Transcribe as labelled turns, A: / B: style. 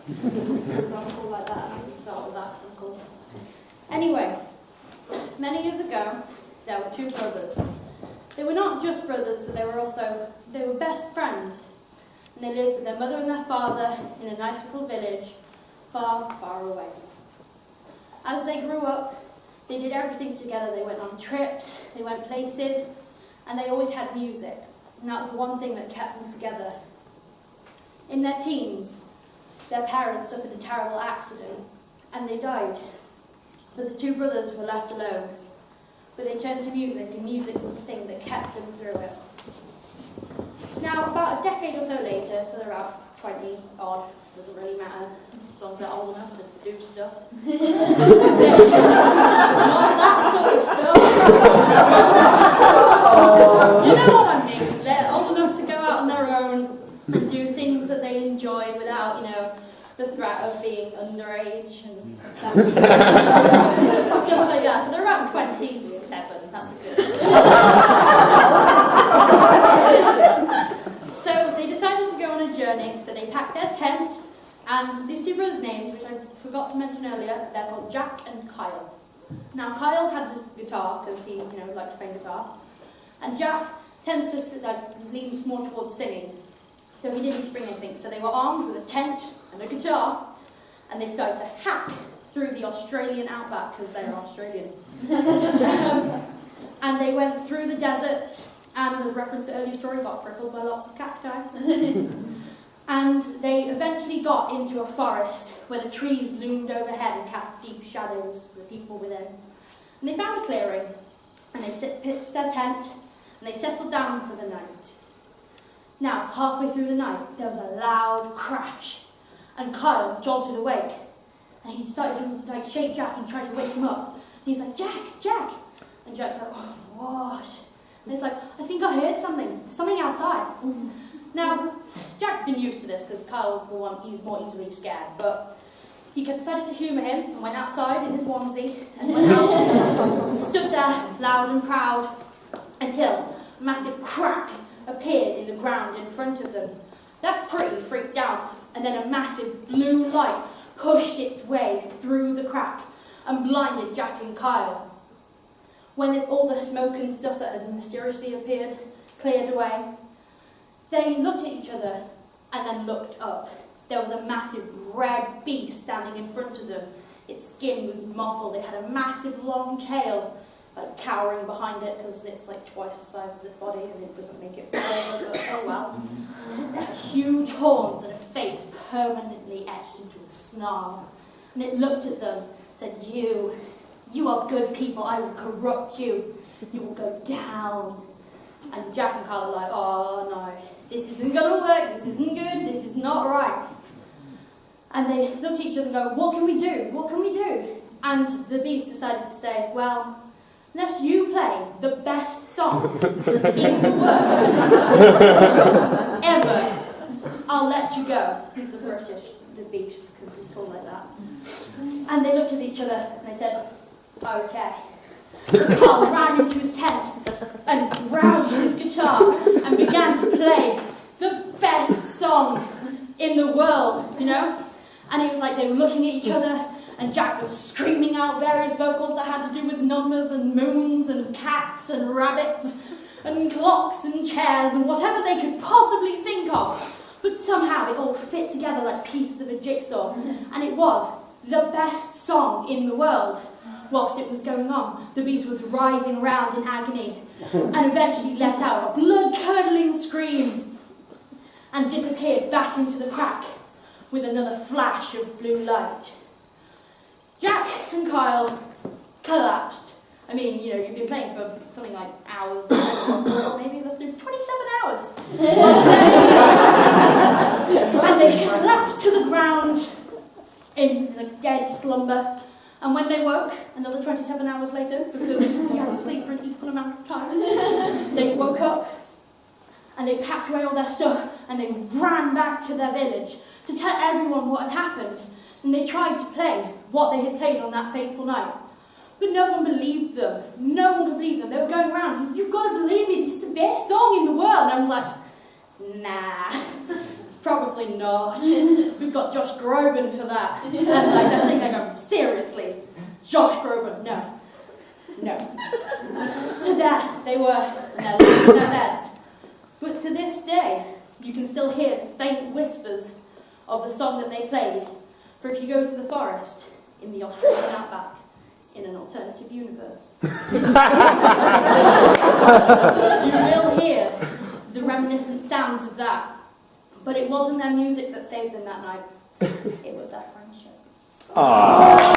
A: Cool like that. I can start with that. Some cool. Anyway, many years ago, there were two brothers. They were not just brothers, but they were best friends. And they lived with their mother and their father in a nice little village, far, far away. As they grew up, they did everything together. They went on trips, they went places, and they always had music. And that was the one thing that kept them together. In their teens, their parents suffered a terrible accident, and they died. But the two brothers were left alone. But they turned to music, and music was the thing that kept them through it. Now, about a decade or so later, so they're about 20 odd, doesn't really matter, as long as they're old enough to do stuff. Not that sort of stuff. You know what I mean? They're old enough to go out on their own and do things that they enjoy without, the threat of being underage and that sort of stuff like that. So they're around 27. That's a good. So they decided to go on a journey. So they packed their tent, and these two brothers' names, which I forgot to mention earlier, they're called Jack and Kyle. Now Kyle has his guitar because he, likes playing guitar, and Jack tends to leans more towards singing. So he didn't bring anything. So they were armed with a tent and a guitar, and they started to hack through the Australian outback because they're Australian. And they went through the deserts, and the reference to early story got crippled by lots of cacti. And they eventually got into a forest where the trees loomed overhead and cast deep shadows for the people within. And they found a clearing, and they pitched their tent, and they settled down for the night. Now, halfway through the night, there was a loud crash, and Kyle jolted awake, and he started to shake Jack and try to wake him up. And he's like, Jack, Jack! And Jack's like, oh, what? And he's like, I think I heard something outside. Now, Jack's been used to this because Kyle's the one he's more easily scared, but he decided to humour him and went outside in his onesie and went out and stood there loud and proud until a massive crack appeared in the ground in front of them. They're pretty freaked out, and then a massive blue light pushed its way through the crack and blinded Jack and Kyle. When all the smoke and stuff that had mysteriously appeared cleared away, they looked at each other and then looked up. There was a massive red beast standing in front of them. Its skin was mottled. It had a massive long tail towering behind it because it's twice the size of its body and it doesn't make it further, but oh well. It had huge horns and a face permanently etched into a snarl. And it looked at them and said, You are good people. I will corrupt you. You will go down. And Jack and Kyle are like, oh no, this isn't going to work. This isn't good. This is not right. And they looked at each other and go, what can we do? What can we do? And the beast decided to say, well, unless you play the best song in the world ever, I'll let you go. He's the beast, because he's called like that. And they looked at each other and they said, okay. Carl ran into his tent and grabbed his guitar and began to play the best song in the world, And it was they were looking at each other, and Jack was screaming out various vocals that had to do with numbers and moons and cats and rabbits and clocks and chairs and whatever they could possibly think of. But somehow it all fit together like pieces of a jigsaw, and it was the best song in the world. Whilst it was going on, the beast was writhing around in agony and eventually let out a blood-curdling scream and disappeared back into the crack with another flash of blue light. Jack and Kyle collapsed. I mean, you've been playing for something like hours, or maybe let's do 27 hours. And they collapsed to the ground in dead slumber. And when they woke, another 27 hours later, because you have to sleep for an equal amount of time, they woke up and they packed away all their stuff and they ran back to their village to tell everyone what had happened. And they tried to play what they had played on that fateful night. But no one believed them. No one could believe them. They were going around, you've got to believe me, this is the best song in the world. And I was like, nah, it's Probably not. We've got Josh Groban for that. And like they're saying, I go, seriously, Josh Groban, no. So there they were, and they're lying in their beds. But to this day, you can still hear the faint whispers of the song that they played. For if you go to the forest in the Australian outback, in an alternative universe, you will hear the reminiscent sounds of that. But it wasn't their music that saved them that night. It was their friendship.
B: Aww.